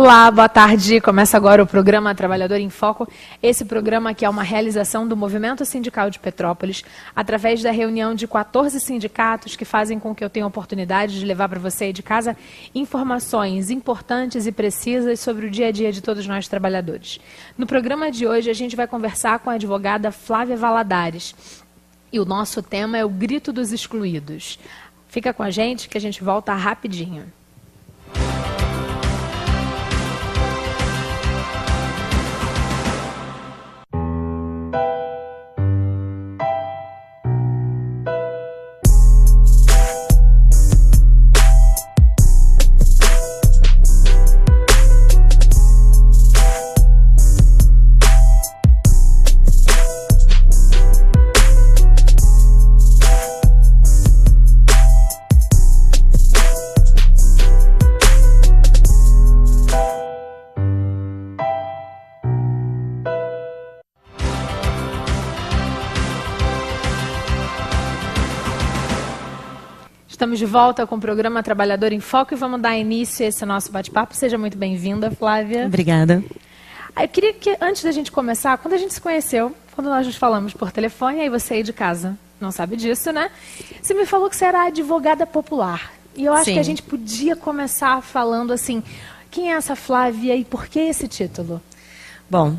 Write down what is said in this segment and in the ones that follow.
Olá, boa tarde. Começa agora o programa Trabalhador em Foco. Esse programa que é uma realização do Movimento Sindical de Petrópolis, através da reunião de 14 sindicatos que fazem com que eu tenha a oportunidade de levar para você aí de casa informações importantes e precisas sobre o dia a dia de todos nós trabalhadores. No programa de hoje a gente vai conversar com a advogada Flávia Valadares. E o nosso tema é o grito dos excluídos. Fica com a gente que a gente volta rapidinho. Estamos de volta com o programa Trabalhador em Foco e vamos dar início a esse nosso bate-papo. Seja muito bem-vinda, Flávia. Obrigada. Eu queria que, antes da gente começar, quando a gente se conheceu, quando nós nos falamos por telefone, aí você aí de casa não sabe disso, né? Você me falou que você era advogada popular. E eu acho Sim. que a gente podia começar falando assim, quem é essa Flávia e por que esse título? Bom,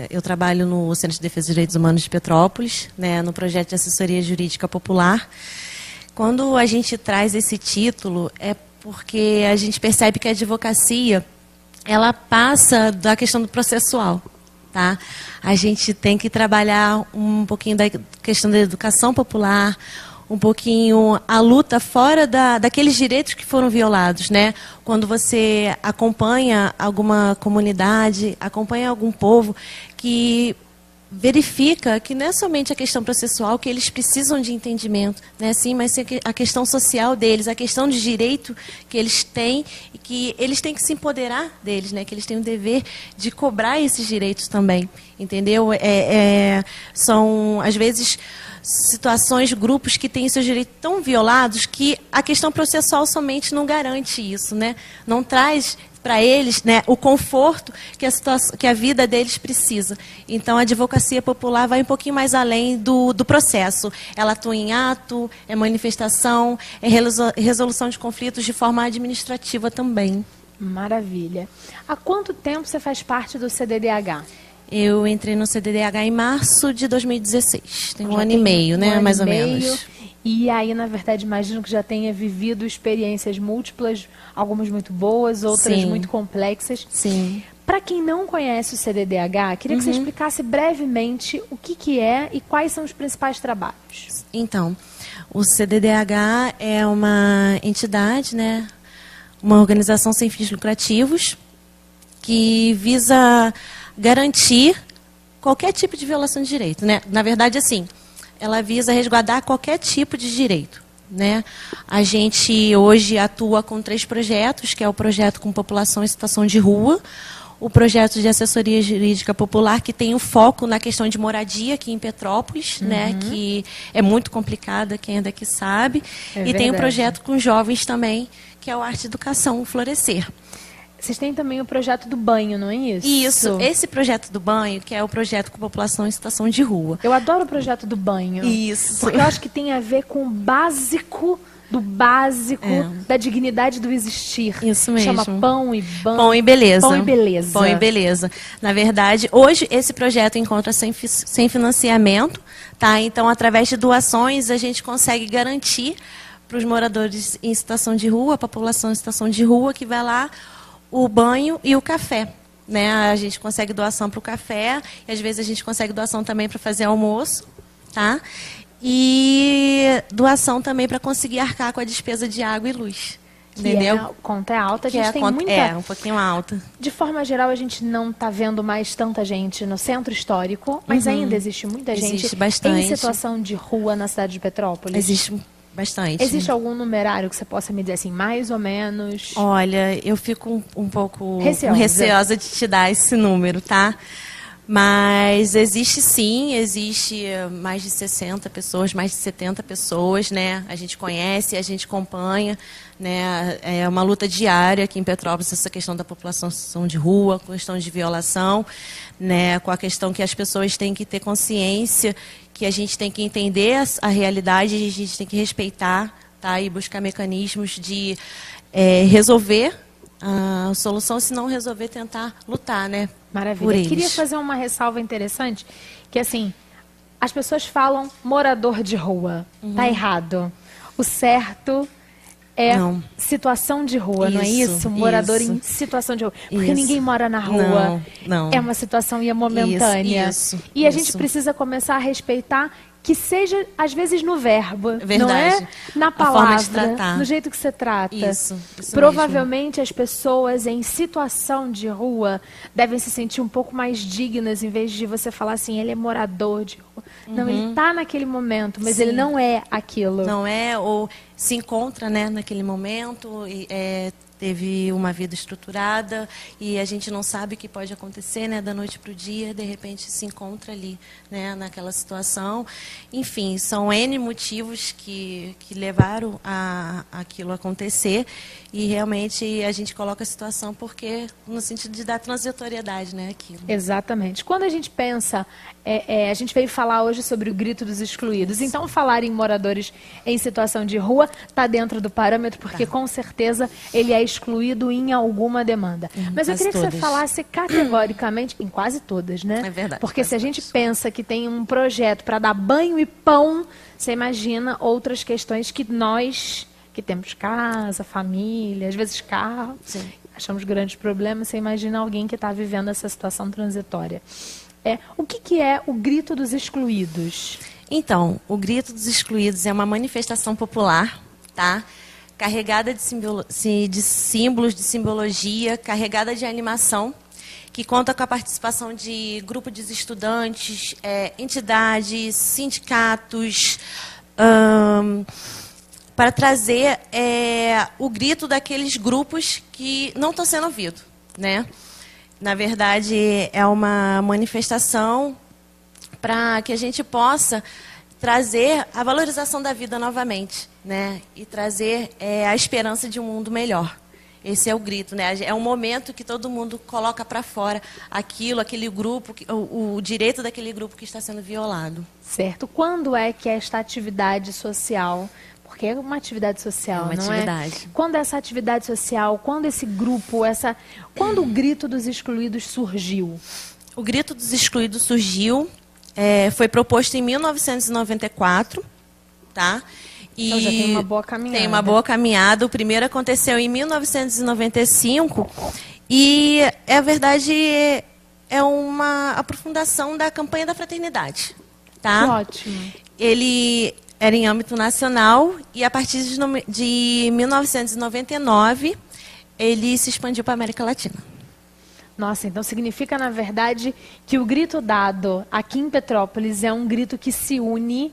eu trabalho no Centro de Defesa dos Direitos Humanos de Petrópolis, né, no projeto de assessoria jurídica popular. Quando a gente traz esse título, é porque a gente percebe que a advocacia, ela passa da questão do processual, tá? A gente tem que trabalhar um pouquinho da questão da educação popular, um pouquinho a luta fora daqueles direitos que foram violados, né? Quando você acompanha alguma comunidade, acompanha algum povo que verifica que não é somente a questão processual, que eles precisam de entendimento, né? Sim, mas sim a questão social deles, a questão de direito que eles têm e que eles têm que se empoderar deles, né? Que eles têm o dever de cobrar esses direitos também, entendeu? São, às vezes, situações, grupos que têm seus direitos tão violados que a questão processual somente não garante isso, né? Não traz para eles, né, o conforto que a vida deles precisa. Então, a advocacia popular vai um pouquinho mais além do processo. Ela atua em ato, é manifestação, é resolução de conflitos de forma administrativa também. Maravilha. Há quanto tempo você faz parte do CDDH? Eu entrei no CDDH em março de 2016. Tem um ano e meio, né, mais ou menos. E aí, na verdade, imagino que já tenha vivido experiências múltiplas, algumas muito boas, outras Sim. muito complexas. Sim. Para quem não conhece o CDDH, queria que você explicasse brevemente o que é e quais são os principais trabalhos. Então, o CDDH é uma entidade, né, uma organização sem fins lucrativos que visa garantir qualquer tipo de violação de direito, né? Na verdade, assim, ela visa resguardar qualquer tipo de direito, né? A gente hoje atua com 3 projetos, que é o projeto com população em situação de rua, o projeto de assessoria jurídica popular, que tem um foco na questão de moradia aqui em Petrópolis, né? Que é muito complicada, quem é daqui sabe. E tem um projeto com jovens também, que é o Arte e Educação Florescer. Vocês têm também o projeto do banho, não é isso? Isso, esse projeto do banho, que é o projeto com população em situação de rua. Eu adoro o projeto do banho. Isso. Porque eu acho que tem a ver com o básico do básico da dignidade do existir. Isso mesmo. Chama Pão e Banho. Pão e Beleza. Pão e Beleza. Pão e Beleza. Na verdade, hoje esse projeto encontra sem financiamento, tá? Então, através de doações, a gente consegue garantir para os moradores em situação de rua, a população em situação de rua, que vai lá, o banho e o café, né? A gente consegue doação para o café e às vezes a gente consegue doação também para fazer almoço, tá? E doação também para conseguir arcar com a despesa de água e luz, entendeu? A conta é alta, a Que gente tem conta, muita... um pouquinho alta. De forma geral, a gente não está vendo mais tanta gente no centro histórico, mas ainda existe muita gente Existe bastante. em situação de rua na cidade de Petrópolis. Existe bastante. Existe algum numerário que você possa me dizer assim, mais ou menos? Olha, eu fico um pouco Receosa. receosa de te dar esse número, tá? Mas existe sim, existe mais de 60 pessoas, mais de 70 pessoas, né? A gente conhece, a gente acompanha, né? É uma luta diária aqui em Petrópolis, essa questão da população de rua, questão de violação, né? Com a questão que as pessoas têm que ter consciência, que a gente tem que entender a realidade, a gente tem que respeitar, tá? E buscar mecanismos de resolver a solução, se não resolver, tentar lutar, né? Maravilha. Queria fazer uma ressalva interessante, que assim, as pessoas falam morador de rua. Tá errado. O certo é situação de rua, não é isso? Morador em situação de rua. Porque ninguém mora na rua. Não. É uma situação momentânea. E a gente precisa começar a respeitar que seja, às vezes, no verbo, não é na palavra, no jeito que você trata. Isso Provavelmente mesmo. As pessoas em situação de rua devem se sentir um pouco mais dignas, em vez de você falar assim, ele é morador de rua. Não, ele está naquele momento, mas ele não é aquilo. Não é, ou se encontra, né, naquele momento, teve uma vida estruturada e a gente não sabe o que pode acontecer, né, da noite para o dia, de repente se encontra ali, né, naquela situação. Enfim, são N motivos que levaram a aquilo acontecer e realmente a gente coloca a situação porque no sentido de dar transitoriedade, né, aquilo. Exatamente. Quando a gente pensa, a gente veio falar hoje sobre o grito dos excluídos, então falar em moradores em situação de rua está dentro do parâmetro, porque com certeza ele é excluído em alguma demanda. Mas eu queria que você falasse categoricamente, em quase todas, né? É verdade. Porque se a gente pensa que tem um projeto para dar banho e pão, você imagina outras questões que nós, que temos casa, família, às vezes carro, achamos grandes problemas, você imagina alguém que está vivendo essa situação transitória. O que é o grito dos excluídos? Então, o grito dos excluídos é uma manifestação popular, tá? Carregada de símbolos, de simbologia, carregada de animação, que conta com a participação de grupos de estudantes, entidades, sindicatos, para trazer o grito daqueles grupos que não estão sendo ouvidos, né? Na verdade, é uma manifestação para que a gente possa trazer a valorização da vida novamente, né? E trazer a esperança de um mundo melhor. Esse é o grito, né? É um momento que todo mundo coloca para fora aquele grupo, o direito daquele grupo que está sendo violado. Certo. Quando é que esta atividade social, porque é uma atividade social, não é? Quando essa atividade social, quando esse grupo, quando o grito dos excluídos surgiu? O grito dos excluídos surgiu, foi proposto em 1994, tá? Então já tem uma boa caminhada. Tem uma boa caminhada. O primeiro aconteceu em 1995 e, a verdade, é uma aprofundação da campanha da fraternidade, tá? Que ótimo. Ele era em âmbito nacional e, a partir de 1999, ele se expandiu para a América Latina. Nossa, então significa, na verdade, que o grito dado aqui em Petrópolis é um grito que se une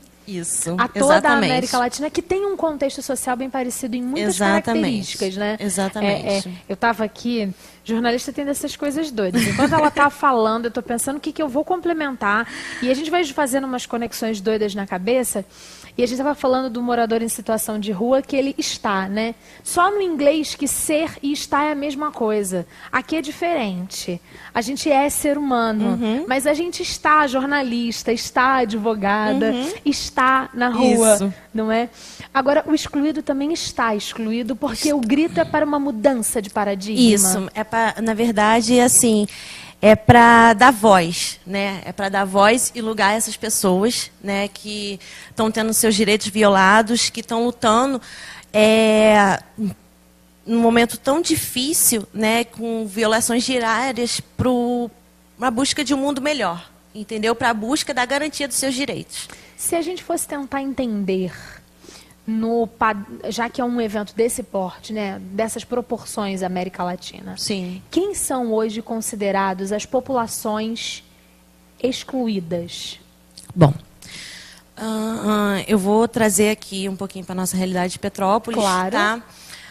a toda a América Latina, que tem um contexto social bem parecido em muitas características, né? Exatamente. Eu estava aqui, jornalista tem dessas coisas doidas. Enquanto ela está falando, eu estou pensando o que eu vou complementar. E a gente vai fazendo umas conexões doidas na cabeça. E a gente estava falando do morador em situação de rua, que ele está, né? Só no inglês que ser e estar é a mesma coisa. Aqui é diferente. A gente é ser humano, mas a gente está jornalista, está advogada, está na rua, não é? Agora, o excluído também está excluído, porque o grito é para uma mudança de paradigma. Isso, na verdade, assim, é para dar voz, né? É para dar voz e lugar a essas pessoas, né, que estão tendo seus direitos violados, que estão lutando num momento tão difícil, né, com violações diárias para a busca de um mundo melhor, entendeu? Para a busca da garantia dos seus direitos. Se a gente fosse tentar entender, já que é um evento desse porte, né, dessas proporções América Latina, quem são hoje considerados as populações excluídas? Bom, eu vou trazer aqui um pouquinho para a nossa realidade de Petrópolis. Claro. Tá?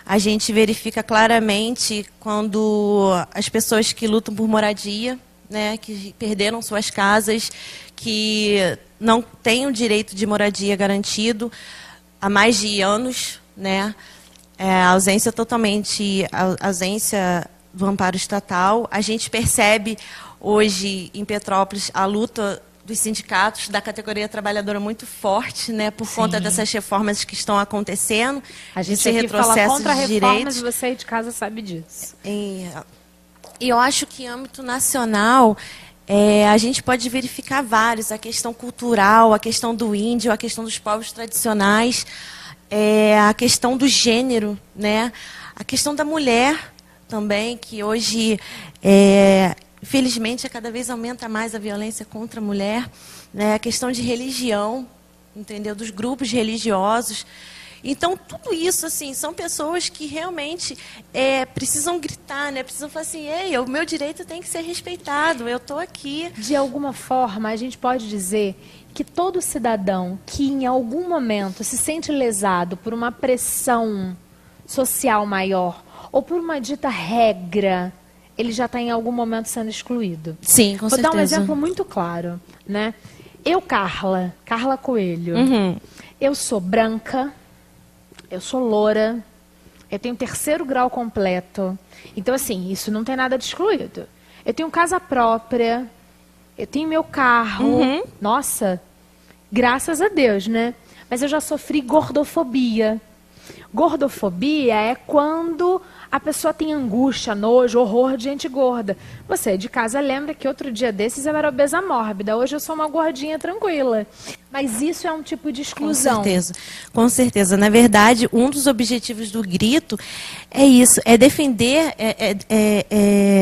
A gente verifica claramente quando as pessoas que lutam por moradia, né, que perderam suas casas, que não têm o direito de moradia garantido há mais de anos, né? A ausência do amparo estatal. A gente percebe hoje em Petrópolis a luta dos sindicatos da categoria trabalhadora muito forte, né, por conta dessas reformas que estão acontecendo. A gente esse aqui retrocesso fala contra de reformas direitos. e você aí de casa sabe disso. E eu acho que em âmbito nacional a gente pode verificar vários: a questão cultural, a questão do índio, a questão dos povos tradicionais, a questão do gênero, né, a questão da mulher também, que hoje infelizmente, cada vez aumenta mais a violência contra a mulher, né? A questão de religião, entendeu? Dos grupos religiosos. Então, tudo isso, assim, são pessoas que realmente precisam gritar, né? Precisam falar assim: ei, o meu direito tem que ser respeitado, eu estou aqui. De alguma forma, a gente pode dizer que todo cidadão que em algum momento se sente lesado por uma pressão social maior ou por uma dita regra, ele já está em algum momento sendo excluído. Sim, com certeza. Vou dar um exemplo muito claro, né? Eu, Carla Coelho, eu sou branca, eu sou loura, eu tenho 3º grau completo. Então, assim, isso não tem nada de excluído. Eu tenho casa própria, eu tenho meu carro. Nossa, graças a Deus, né? Mas eu já sofri gordofobia. Gordofobia é quando a pessoa tem angústia, nojo, horror de gente gorda. Você de casa lembra que outro dia desses eu era obesa mórbida, hoje eu sou uma gordinha tranquila. Mas isso é um tipo de exclusão. Com certeza, com certeza. Na verdade, um dos objetivos do grito é isso, é defender,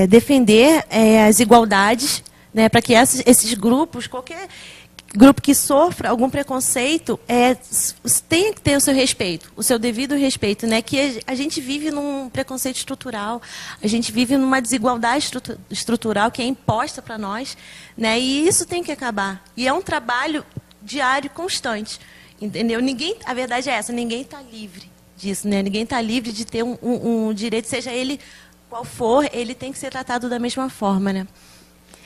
defender as igualdades, né, para que esses grupos, qualquer grupo que sofra algum preconceito, tem que ter o seu respeito, o seu devido respeito, né? Que a gente vive num preconceito estrutural, a gente vive numa desigualdade estrutural que é imposta para nós, né? E isso tem que acabar. E é um trabalho diário, constante, entendeu? A verdade é essa: ninguém está livre disso, né? Ninguém está livre de ter um direito, seja ele qual for, ele tem que ser tratado da mesma forma, né?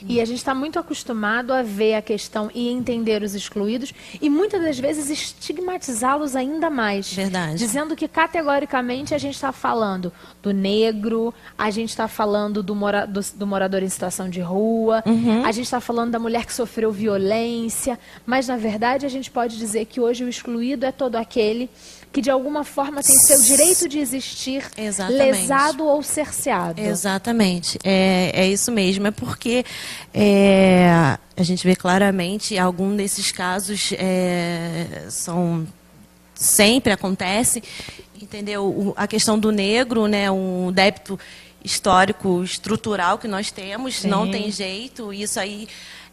E a gente está muito acostumado a ver a questão e entender os excluídos e muitas das vezes estigmatizá-los ainda mais. Verdade. Dizendo que categoricamente a gente está falando do negro, a gente está falando do morador em situação de rua, a gente está falando da mulher que sofreu violência, mas na verdade a gente pode dizer que hoje o excluído é todo aquele que de alguma forma tem seu direito de existir lesado ou cerceado. Exatamente, é isso mesmo, é porque a gente vê claramente algum desses casos sempre acontece, entendeu? A questão do negro, né, um débito histórico, estrutural que nós temos, Sim. Não tem jeito, isso aí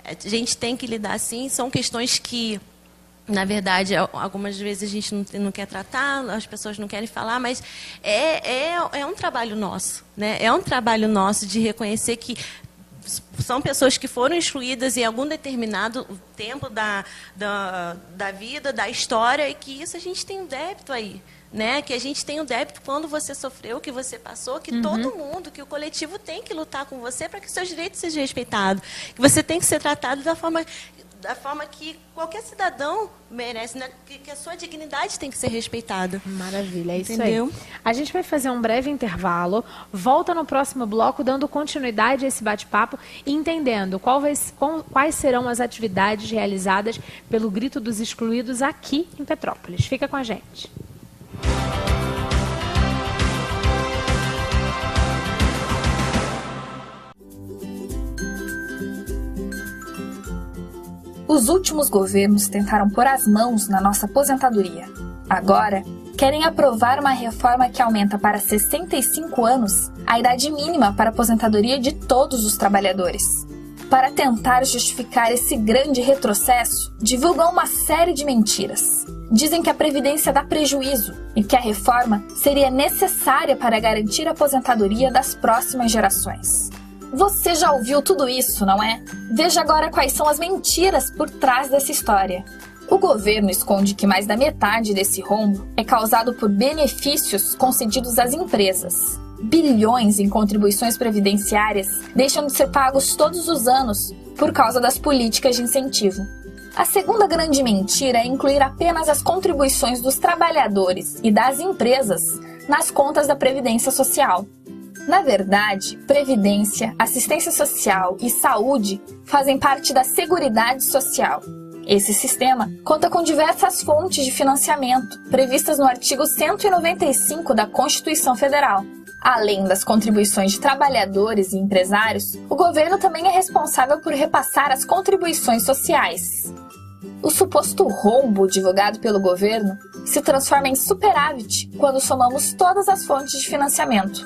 a gente tem que lidar assim, são questões que, na verdade, algumas vezes a gente não quer tratar, as pessoas não querem falar, mas é um trabalho nosso, né? É um trabalho nosso de reconhecer que são pessoas que foram excluídas em algum determinado tempo da vida, da história, e que isso a gente tem um débito aí, né? Que a gente tem um débito quando você sofreu, que você passou, que todo mundo, que o coletivo tem que lutar com você para que os seus direitos sejam respeitados, que você tem que ser tratado da forma que qualquer cidadão merece, né? Que a sua dignidade tem que ser respeitada. Maravilha, é isso. Entendeu? Aí. A gente vai fazer um breve intervalo, volta no próximo bloco dando continuidade a esse bate-papo e entendendo quais serão as atividades realizadas pelo Grito dos Excluídos aqui em Petrópolis. Fica com a gente. Os últimos governos tentaram pôr as mãos na nossa aposentadoria. Agora, querem aprovar uma reforma que aumenta para 65 anos a idade mínima para a aposentadoria de todos os trabalhadores. Para tentar justificar esse grande retrocesso, divulgam uma série de mentiras. Dizem que a Previdência dá prejuízo e que a reforma seria necessária para garantir a aposentadoria das próximas gerações. Você já ouviu tudo isso, não é? Veja agora quais são as mentiras por trás dessa história. O governo esconde que mais da metade desse rombo é causado por benefícios concedidos às empresas. bilhões em contribuições previdenciárias deixam de ser pagos todos os anos por causa das políticas de incentivo. A segunda grande mentira é incluir apenas as contribuições dos trabalhadores e das empresas nas contas da Previdência Social. Na verdade, Previdência, Assistência Social e Saúde fazem parte da Seguridade Social. Esse sistema conta com diversas fontes de financiamento, previstas no artigo 195 da Constituição Federal. Além das contribuições de trabalhadores e empresários, o governo também é responsável por repassar as contribuições sociais. O suposto rombo divulgado pelo governo se transforma em superávit quando somamos todas as fontes de financiamento.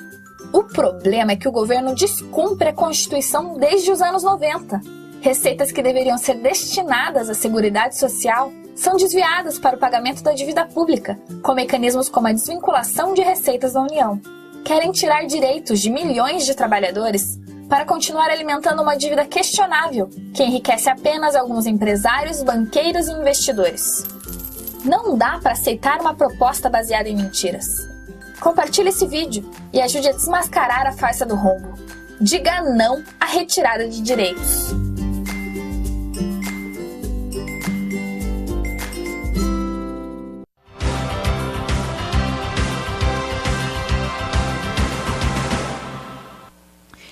O problema é que o governo descumpre a Constituição desde os anos 90. Receitas que deveriam ser destinadas à Seguridade Social são desviadas para o pagamento da dívida pública, com mecanismos como a desvinculação de receitas da União. Querem tirar direitos de milhões de trabalhadores para continuar alimentando uma dívida questionável, que enriquece apenas alguns empresários, banqueiros e investidores. Não dá para aceitar uma proposta baseada em mentiras. Compartilhe esse vídeo e ajude a desmascarar a farsa do rombo. Diga não à retirada de direitos.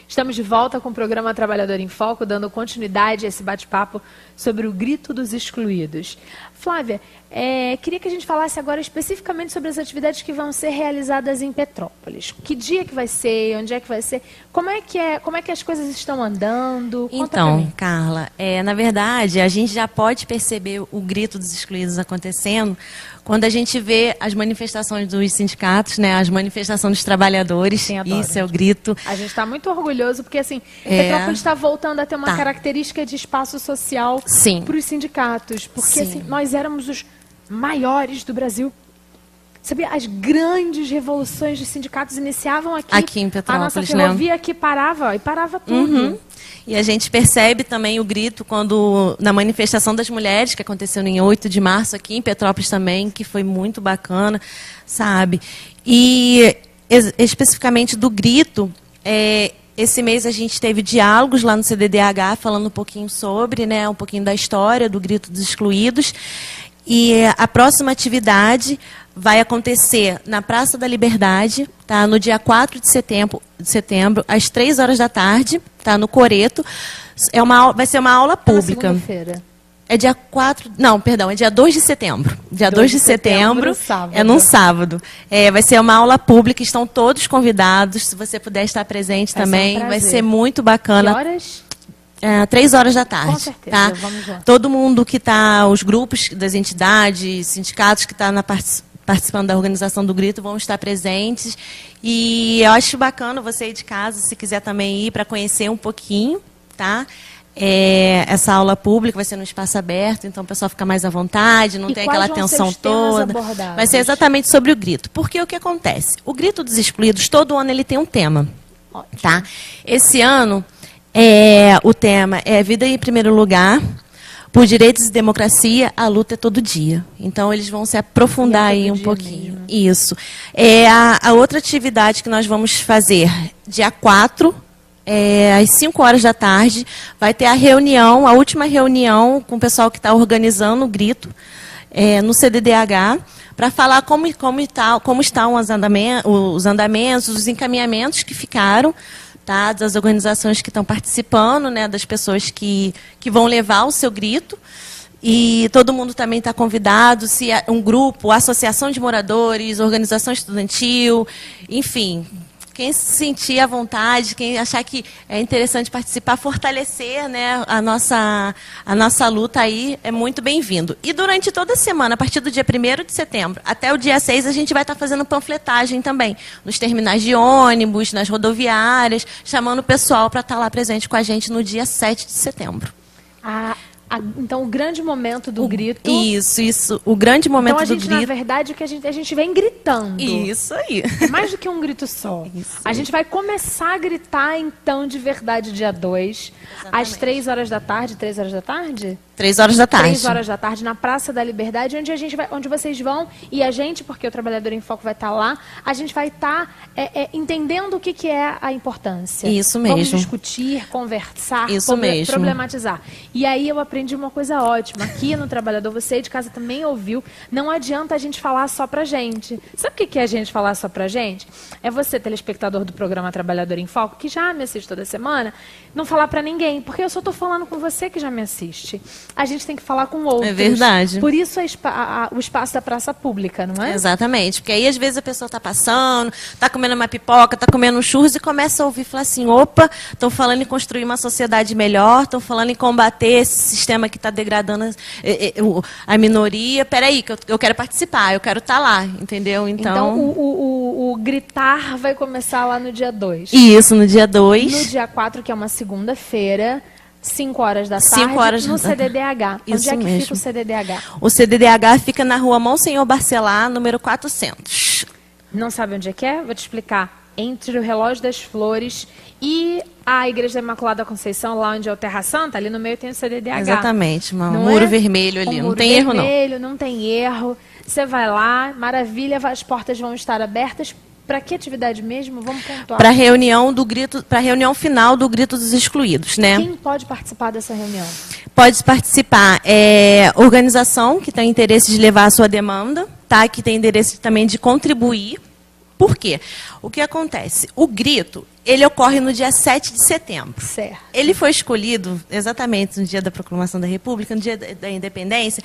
Estamos de volta com o programa Trabalhador em Foco, dando continuidade a esse bate-papo sobre o grito dos excluídos. Flávia, queria que a gente falasse agora especificamente sobre as atividades que vão ser realizadas em Petrópolis. Que dia que vai ser, onde é que vai ser, como é que as coisas estão andando? Conta pra mim. Carla, na verdade, a gente já pode perceber o grito dos excluídos acontecendo quando a gente vê as manifestações dos sindicatos, né, as manifestações dos trabalhadores. Sim, adoro. Isso é o grito. A gente está muito orgulhoso porque, assim, Petrópolis está voltando a ter uma característica de espaço social para os sindicatos. Porque, assim, nós éramos os maiores do Brasil. Sabia? As grandes revoluções dos sindicatos iniciavam aqui em Petrópolis, a nossa ferrovia aqui parava tudo. Uhum. E a gente percebe também o grito quando na manifestação das mulheres, que aconteceu em 8 de março aqui em Petrópolis também, que foi muito bacana, sabe? E especificamente do grito, esse mês a gente teve diálogos lá no CDDH falando um pouquinho sobre, né, um pouquinho da história do grito dos excluídos. E a próxima atividade vai acontecer na Praça da Liberdade, tá? No dia 4 de setembro, às 3 horas da tarde, tá? No Coreto. Vai ser uma aula pública. Segunda-feira. É dia 4... Não, perdão, é dia 2 de setembro. Dia 2 de setembro sábado. É num sábado. Vai ser uma aula pública, estão todos convidados. Se você puder estar presente também, vai ser muito bacana. Que horas? 3 horas da tarde. Com certeza, tá? vamos lá. Todo mundo que está, os grupos das entidades, sindicatos que estão participando da organização do grito vão estar presentes. E eu acho bacana você ir de casa, se quiser também ir para conhecer um pouquinho, tá? Essa aula pública vai ser no espaço aberto, então o pessoal fica mais à vontade, não tem aquela tensão toda. Vai ser exatamente sobre o grito. Porque o que acontece? O grito dos excluídos, todo ano ele tem um tema. Ótimo. Tá? Esse ano, o tema é Vida em Primeiro Lugar, por direitos e democracia, a luta é todo dia. Então, eles vão se aprofundar aí um pouquinho. Mesmo. Isso. A outra atividade que nós vamos fazer, dia 4, às 5 horas da tarde, vai ter a reunião, a última reunião com o pessoal que está organizando o grito, no CDDH, para falar como estão os andamentos, os encaminhamentos que ficaram, tá, das organizações que estão participando, né, das pessoas que vão levar o seu grito. E todo mundo também está convidado, se um grupo, associação de moradores, organização estudantil, enfim, quem se sentir à vontade, quem achar que é interessante participar, fortalecer, né, a nossa luta aí, é muito bem-vindo. E durante toda a semana, a partir do dia 1º de setembro até o dia 6, a gente vai estar fazendo panfletagem também, nos terminais de ônibus, nas rodoviárias, chamando o pessoal para estar lá presente com a gente no dia 7 de setembro. Então, o grande momento do grito... Isso. O grande momento do grito... Então, na verdade, o que a gente vem gritando. Isso aí. É mais do que um grito só. A gente vai começar a gritar, então, de verdade, dia 2, às 3 horas da tarde. 3 horas da tarde? 3 horas da tarde. 3 horas da tarde, na Praça da Liberdade, onde vocês vão, e a gente, porque o Trabalhador em Foco vai estar lá, a gente vai estar entendendo o que é a importância. Isso mesmo. Vamos discutir, conversar, problematizar. E aí eu aprendi uma coisa ótima. Aqui no Trabalhador, você aí de casa também ouviu, não adianta a gente falar só pra gente. Sabe o que é a gente falar só pra gente? É você, telespectador do programa Trabalhador em Foco, que já me assiste toda semana, não falar pra ninguém, porque eu só tô falando com você que já me assiste. A gente tem que falar com outros. É verdade. Por isso o espaço da praça pública, não é? Exatamente. Porque aí, às vezes, a pessoa está passando, está comendo uma pipoca, está comendo um churros e começa a ouvir e falar assim, opa, estão falando em construir uma sociedade melhor, estão falando em combater esse sistema que está degradando a minoria. Peraí, que eu quero participar, eu quero estar lá, entendeu? Então o gritar vai começar lá no dia 2. Isso, no dia 2. No dia 4, que é uma segunda-feira, 5 horas da tarde, no CDDH. Onde é que fica o CDDH? O CDDH fica na rua Monsenhor Barcelar, número 400. Não sabe onde é que é? Vou te explicar. Entre o Relógio das Flores e a Igreja da Imaculada Conceição, lá onde é o Terra Santa, ali no meio tem o CDDH. Exatamente, um muro vermelho ali, não tem erro não. Vermelho, não tem erro. Você vai lá, maravilha, as portas vão estar abertas. Para que atividade mesmo? Vamos pontuar. Para a reunião final do Grito dos Excluídos, né? Quem pode participar dessa reunião? Pode participar organização que tem interesse de levar a sua demanda, tá? Que tem interesse também de contribuir. Por quê? O que acontece? O grito, ele ocorre no dia 7 de setembro. Certo. Ele foi escolhido exatamente no dia da Proclamação da República, no dia da Independência,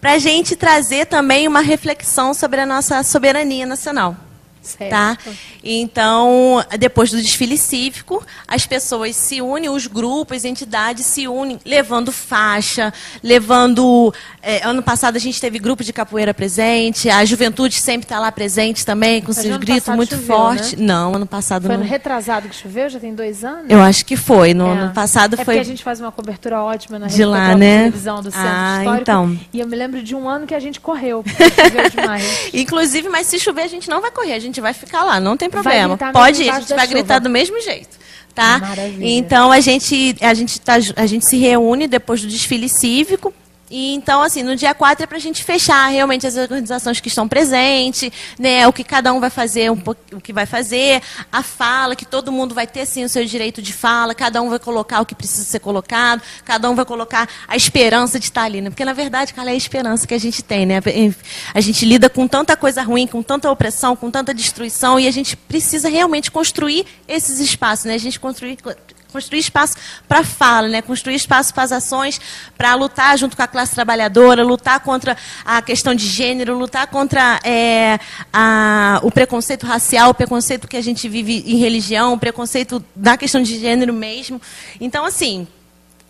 para a gente trazer também uma reflexão sobre a nossa soberania nacional. Certo. Tá? Então, depois do desfile cívico, as pessoas se unem, os grupos, as entidades se unem, levando faixa, levando... ano passado a gente teve grupo de capoeira presente, a juventude sempre está lá presente também, com seus gritos muito fortes. Né? Não, ano passado foi não. Foi no retrasado que choveu? Já tem 2 anos? Eu acho que foi. No ano passado foi... porque a gente faz uma cobertura ótima na de lá, né? televisão do Centro Histórico. Então. E eu me lembro de um ano que a gente correu, porque choveu demais. Inclusive, mas se chover a gente não vai correr, a gente vai ficar lá, não tem problema. Pode ir, a gente vai gritar do mesmo jeito, tá? Maravilha. Então a gente se reúne depois do desfile cívico. E então, assim, no dia 4 é para a gente fechar realmente as organizações que estão presentes, né, o que cada um vai fazer, o que vai fazer, a fala, que todo mundo vai ter, sim, o seu direito de fala, cada um vai colocar o que precisa ser colocado, cada um vai colocar a esperança de estar ali, né? Porque, na verdade, Carla, é a esperança que a gente tem, né? A gente lida com tanta coisa ruim, com tanta opressão, com tanta destruição, e a gente precisa realmente construir esses espaços, né? A gente construir espaço para a fala, né? Construir espaço para as ações, para lutar junto com a classe trabalhadora, lutar contra a questão de gênero, lutar contra o preconceito racial, o preconceito que a gente vive em religião, o preconceito da questão de gênero mesmo. Então, assim,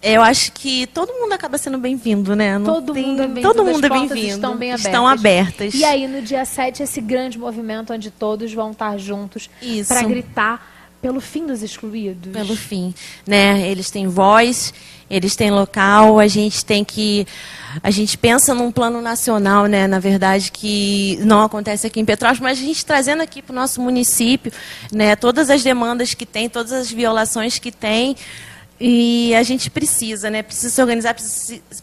eu acho que todo mundo acaba sendo bem-vindo, né? Todo mundo é bem-vindo. Todo mundo é bem-vindo. Estão abertas. E aí, no dia 7, esse grande movimento onde todos vão estar juntos para gritar pelo fim dos excluídos. Pelo fim, né? Eles têm voz, eles têm local, a gente pensa num plano nacional, né? Na verdade, que não acontece aqui em Petrópolis, mas a gente trazendo aqui para o nosso município, né? Todas as demandas que tem, todas as violações que tem. E a gente precisa, né? Precisa se organizar,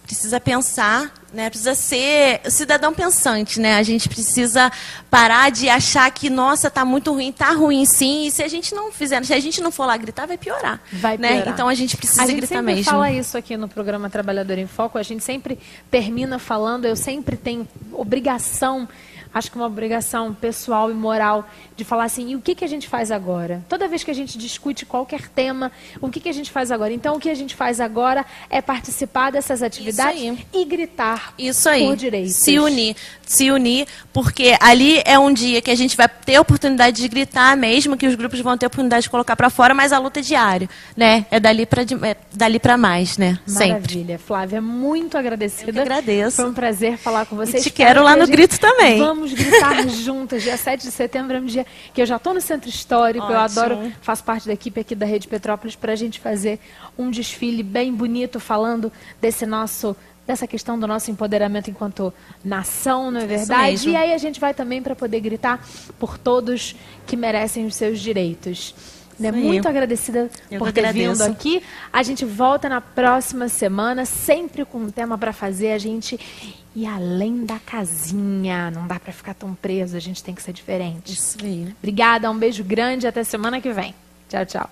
precisa pensar, né? Precisa ser cidadão pensante, né? A gente precisa parar de achar que, nossa, tá muito ruim, tá ruim sim. E se a gente não fizer, se a gente não for lá gritar, vai piorar. Vai piorar. Né? Então a gente precisa gritar mesmo. A gente sempre fala isso aqui no programa Trabalhador em Foco. A gente sempre termina falando, eu sempre tenho obrigação, acho que uma obrigação pessoal e moral de falar assim, e o que a gente faz agora? Toda vez que a gente discute qualquer tema, o que a gente faz agora? Então, o que a gente faz agora é participar dessas atividades e gritar por direitos. Se unir, porque ali é um dia que a gente vai ter a oportunidade de gritar mesmo, que os grupos vão ter a oportunidade de colocar para fora, mas a luta é diária, né? É dali para mais, né? Maravilha. Sempre. Flávia, muito agradecida. Eu que agradeço. Foi um prazer falar com vocês. E te quero lá no grito também. Vamos Vamos gritar juntas. Dia 7 de setembro é um dia que eu já estou no Centro Histórico. Ótimo. Eu adoro, faço parte da equipe aqui da Rede Petrópolis para a gente fazer um desfile bem bonito falando dessa questão do nosso empoderamento enquanto nação, não é verdade? E aí a gente vai também para poder gritar por todos que merecem os seus direitos. Muito agradecida por ter vindo aqui. A gente volta na próxima semana, sempre com um tema para fazer a gente ir além da casinha. Não dá para ficar tão preso, a gente tem que ser diferente. Isso aí. Obrigada, um beijo grande e até semana que vem. Tchau, tchau.